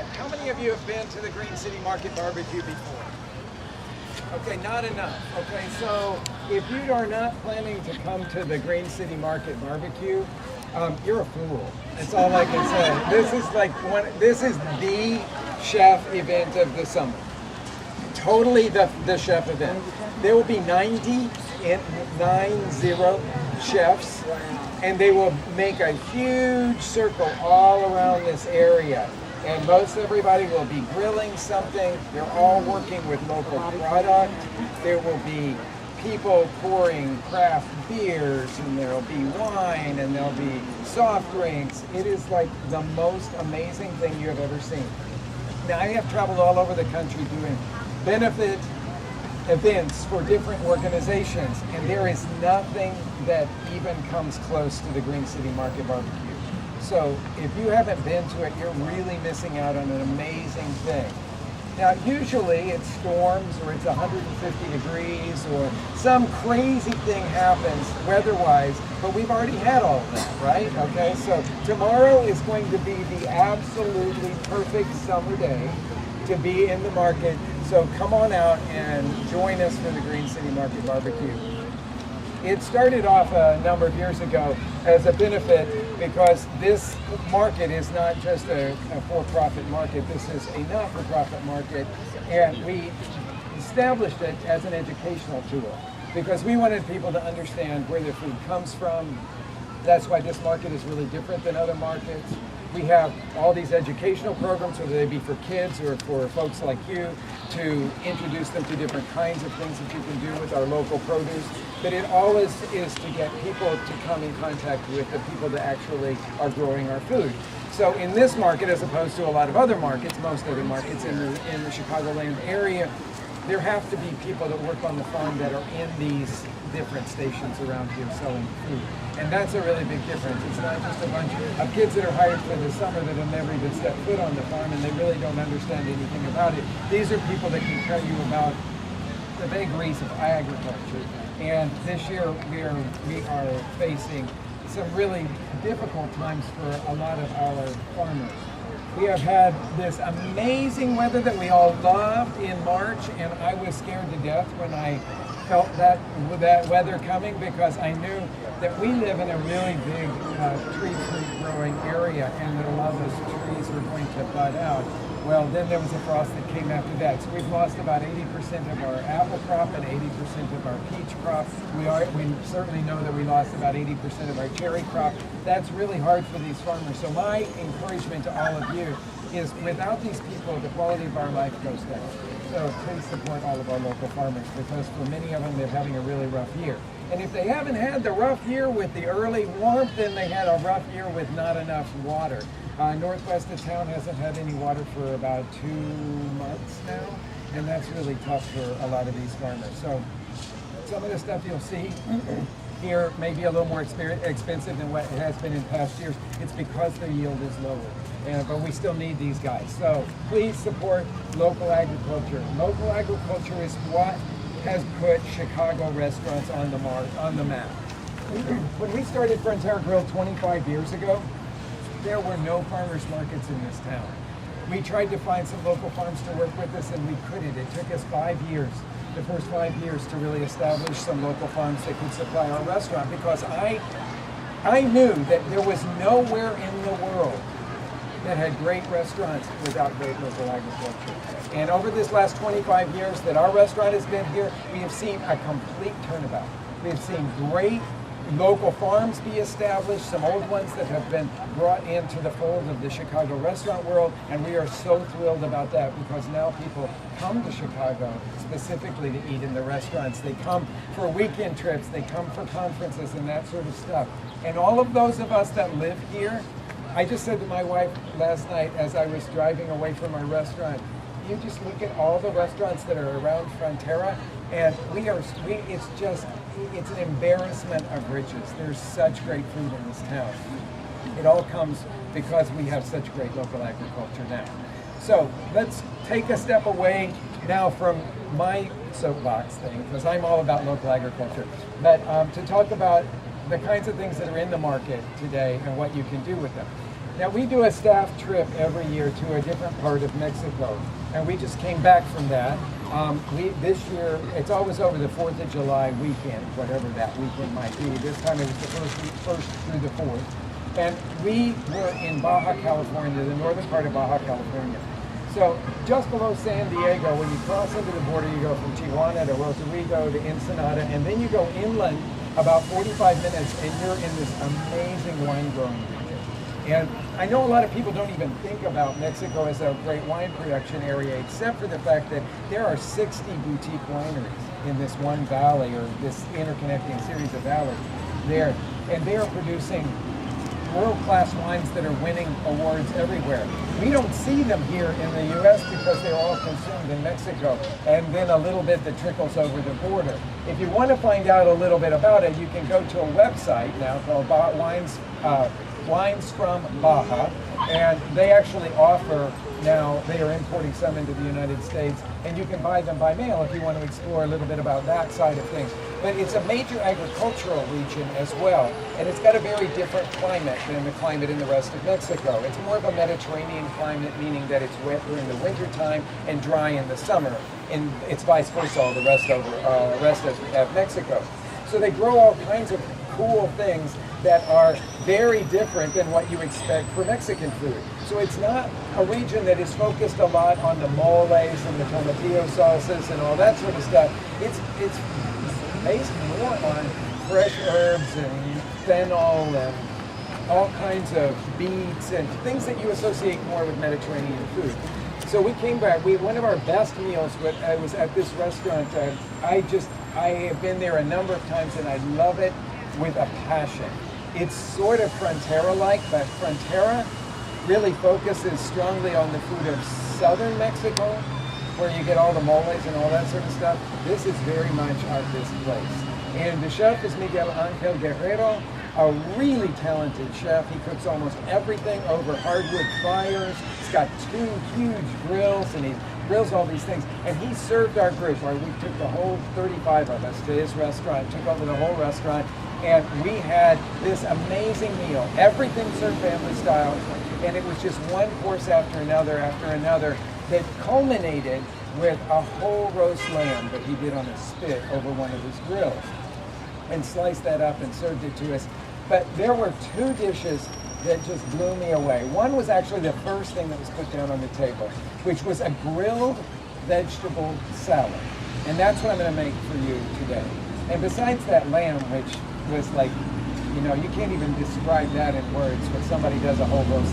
how many of you have been to the Green City Market Barbecue before? Okay, not enough. Okay, so if you are not planning to come to the Green City Market Barbecue, you're a fool. That's all I can say. This is the chef event of the summer. Totally the chef event. There will be 90 chefs, and they will make a huge circle all around this area. And most everybody will be grilling something. They're all working with local product. There will be people pouring craft beers, and there'll be wine, and there'll be soft drinks. It is like the most amazing thing you have ever seen. Now, I have traveled all over the country doing benefit events for different organizations, and there is nothing that even comes close to the Green City Market Barbecue. So if you haven't been to it, you're really missing out on an amazing thing. Now, usually it storms, or it's 150 degrees, or some crazy thing happens weather-wise, but we've already had all of that, right? Okay, so tomorrow is going to be the absolutely perfect summer day to be in the market. So come on out and join us for the Green City Market Barbecue. It started off a number of years ago as a benefit, because this market is not just a for-profit market. This is a not-for-profit market, and we established it as an educational tool because we wanted people to understand where their food comes from. That's why this market is really different than other markets. We have all these educational programs, whether they be for kids or for folks like you, to introduce them to different kinds of things that you can do with our local produce. But it always is to get people to come in contact with the people that actually are growing our food. So in this market, as opposed to a lot of other markets, most other markets in the Chicagoland area, there have to be people that work on the farm that are in these different stations around here selling food. And that's a really big difference. It's not just a bunch of kids that are hired for the summer that have never even stepped foot on the farm, and they really don't understand anything about it. These are people that can tell you about the vagaries of agriculture. And this year we are facing some really difficult times for a lot of our farmers. We have had this amazing weather that we all loved in March, and I was scared to death when I felt that weather coming, because I knew that we live in a really big tree fruit growing area, and that a lot of those trees were going to bud out. Well, then there was a frost that came after that. So we've lost about 80% of our apple crop and 80% of our peach crop. We certainly know that we lost about 80% of our cherry crop. That's really hard for these farmers. So my encouragement to all of you is, without these people, the quality of our life goes down. So please support all of our local farmers, because for many of them, they're having a really rough year. And if they haven't had the rough year with the early warmth, then they had a rough year with not enough water. Northwest of town hasn't had any water for about 2 months now, and that's really tough for a lot of these farmers. So some of the stuff you'll see here may be a little more expensive than what it has been in past years. It's because their yield is lower, but we still need these guys. So please support local agriculture. Local agriculture is what has put Chicago restaurants on the map. When we started Frontera Grill 25 years ago, there were no farmers markets in this town. We tried to find some local farms to work with us, and we couldn't. It took us 5 years, the first 5 years, to really establish some local farms that could supply our restaurant, because I knew that there was nowhere in the world that had great restaurants without great local agriculture. And over this last 25 years that our restaurant has been here, we have seen a complete turnabout. We have seen great local farms be established, some old ones that have been brought into the fold of the Chicago restaurant world, and we are so thrilled about that, because now people come to Chicago specifically to eat in the restaurants. They come for weekend trips, they come for conferences and that sort of stuff. And all of those of us that live here, I just said to my wife last night as I was driving away from our restaurant, you just look at all the restaurants that are around Frontera, and it's an embarrassment of riches. There's such great food in this town. It all comes because we have such great local agriculture now. So let's take a step away now from my soapbox thing, because I'm all about local agriculture, but to talk about the kinds of things that are in the market today and what you can do with them. Now we do a staff trip every year to a different part of Mexico, and we just came back from that. This year, it's always over the 4th of July weekend, whatever that weekend might be. This time it was the first through the 4th. And we were in Baja California, the northern part of Baja California. So just below San Diego, when you cross into the border, you go from Tijuana to Rosarito to Ensenada, and then you go inland about 45 minutes, and you're in this amazing wine growing region. And I know a lot of people don't even think about Mexico as a great wine production area, except for the fact that there are 60 boutique wineries in this one valley, or this interconnecting series of valleys there. And they are producing world-class wines that are winning awards everywhere. We don't see them here in the U.S. because they're all consumed in Mexico, and then a little bit that trickles over the border. If you want to find out a little bit about it, you can go to a website now called Wines from Baja, and they actually offer now, they are importing some into the United States, and you can buy them by mail if you want to explore a little bit about that side of things. But it's a major agricultural region as well, and it's got a very different climate than the climate in the rest of Mexico. It's more of a Mediterranean climate, meaning that it's wetter in the wintertime and dry in the summer, and it's vice versa all the rest of Mexico. So they grow all kinds of cool things that are very different than what you expect for Mexican food. So it's not a region that is focused a lot on the moles and the tomatillo sauces and all that sort of stuff. It's based more on fresh herbs and fennel and all kinds of beets and things that you associate more with Mediterranean food. So we came back. One of our best meals was at this restaurant. I have been there a number of times, and I love it with a passion. It's sort of Frontera-like, but Frontera really focuses strongly on the food of southern Mexico, where you get all the moles and all that sort of stuff. This is very much of this place. And the chef is Miguel Ángel Guerrero, a really talented chef. He cooks almost everything over hardwood fires. He's got 2 huge grills, and he grills all these things. And he served our group, or we took the whole 35 of us to his restaurant, took over the whole restaurant, and we had this amazing meal. Everything served family style, and it was just one course after another that culminated with a whole roast lamb that he did on a spit over one of his grills, and sliced that up and served it to us. But there were 2 dishes that just blew me away. One was actually the first thing that was put down on the table, which was a grilled vegetable salad. And that's what I'm going to make for you today. And besides that lamb, which was like, you can't even describe that in words, when somebody does a whole roast